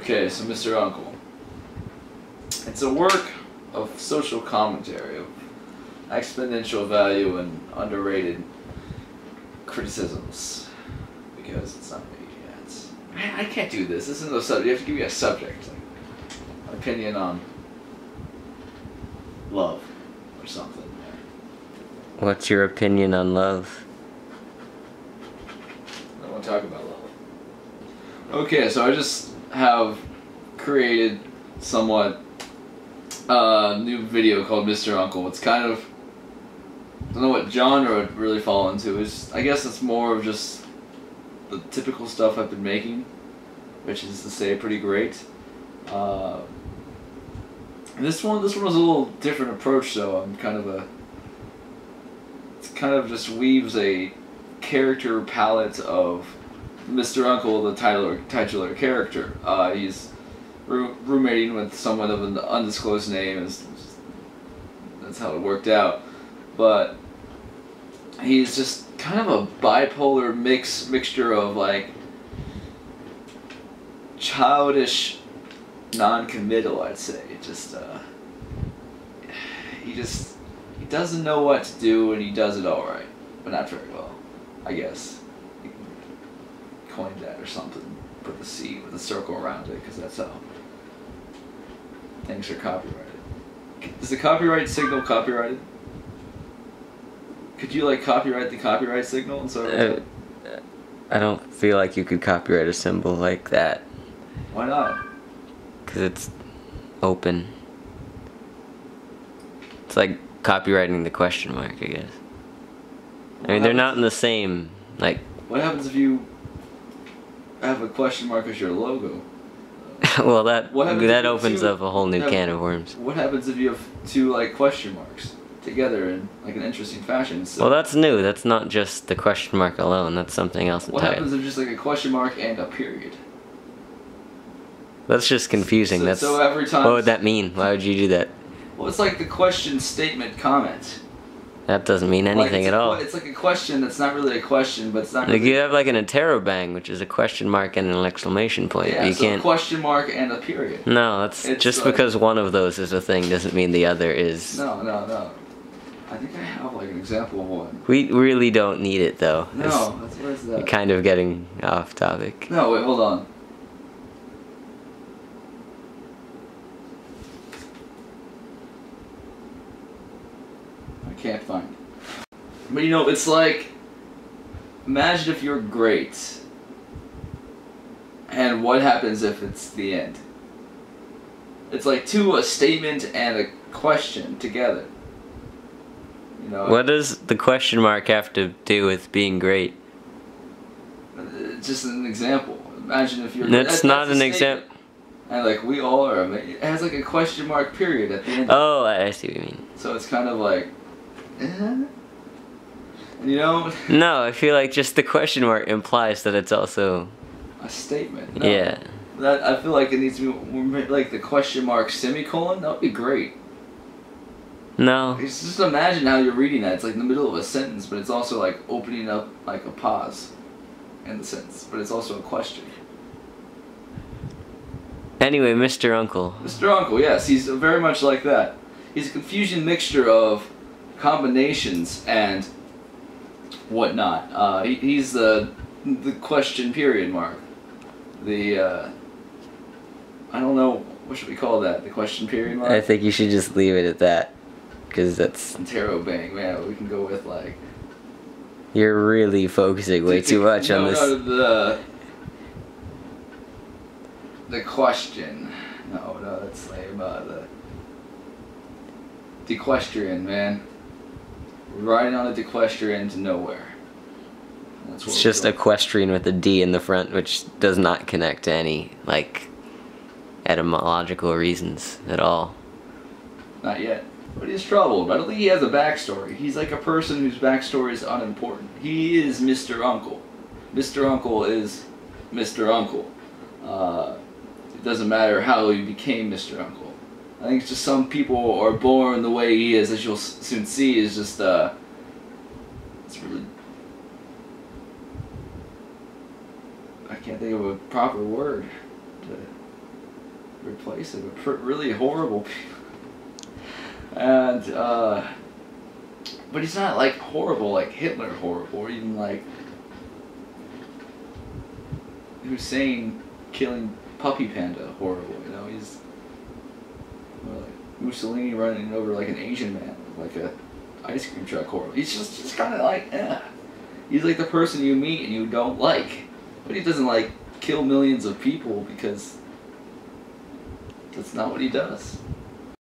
Okay, so Mr. Uncle. It's a work of social commentary, of exponential value and underrated criticisms. Because it's not me, yeah, it's... Man, I can't do this. This isn't a subject. You have to give me a subject. Like, an opinion on love or something. Yeah. What's your opinion on love? I don't want to talk about love. Okay, so I just have created somewhat new video called Mr. Uncle. It's kind of, I don't know what genre it would really fall into. I guess it's more of just the typical stuff I've been making, which is to say pretty great. This one was a little different approach, though. It kind of just weaves a character palette of Mr. Uncle, the titular character. He's roommating with someone of an undisclosed name. That's how it worked out. But he's just kind of a bipolar mixture of like childish non-committal, I'd say. He doesn't know what to do, and he does it all right, but not very well, I guess. You can coin that or something. Put the C with a circle around it, because that's how things are copyrighted. Is the copyright signal copyrighted? Could you like copyright the copyright signal and so? I don't feel like you could copyright a symbol like that. Why not? Because it's open. It's like copywriting the question mark, I guess. I mean, they're not in the same, like... What happens if you have a question mark as your logo? Well, that opens up a whole new can of worms. What happens if you have two, like, question marks together in, like, an interesting fashion? So, well, that's new. That's not just the question mark alone. That's something else entirely. What happens if just, like, a question mark and a period? That's just confusing. So every time... What would that mean? Why would you do that? Well, it's like the question, statement, comment. That doesn't mean anything at all. It's like a question that's not really a question, but it's not really... Like you have like an interrobang, which is a question mark and an exclamation point. Yeah, you so can't... a question mark and a period. No, that's just like... because one of those is a thing doesn't mean the other is... No. I think I have like an example of one. We really don't need it though. No, where's that? You're kind of getting off topic. No, wait, hold on. I can't find it. But you know, it's like, imagine if you're great, and what happens if it's the end? It's like a statement and a question together. You know? What does the question mark have to do with being great? It's just an example. Imagine if you're... That's not an example. And like, we all are. It has like a question mark period at the end. Oh, I see what you mean. So it's kind of like... You know? No, I feel like just the question mark implies that it's also... a statement. No. Yeah. I feel like it needs to be like the question mark semicolon. That would be great. No. Just imagine how you're reading that. It's like in the middle of a sentence, but it's also like opening up like a pause in the sentence. But it's also a question. Anyway, Mr. Uncle. Mr. Uncle, yes, he's very much like that. He's a confusing mixture of combinations and whatnot. He's the question period mark. I don't know, what should we call that? The question period mark? I think you should just leave it at that. Because that's... Interrobang, man, we can go with like... You're really focusing way too much on this. No, the question. No, that's lame. The dequestrian, man. We're riding on a dequestrian to nowhere. It's just equestrian with a D in the front, which does not connect to any, like, etymological reasons at all. Not yet. But he's troubled. I don't think he has a backstory. He's like a person whose backstory is unimportant. He is Mr. Uncle. Mr. Uncle is Mr. Uncle. It doesn't matter how he became Mr. Uncle. I think it's just some people are born the way he is, as you'll soon see, is just, it's really... I can't think of a proper word to replace it with really horrible people. And but he's not like horrible, like Hitler horrible, or even like Hussein killing Puppy Panda horrible. You know, he's like Mussolini running over like an Asian man with like a ice cream truck horrible. He's just kind of like, he's like the person you meet and you don't like, but he doesn't like kill millions of people because that's not what he does.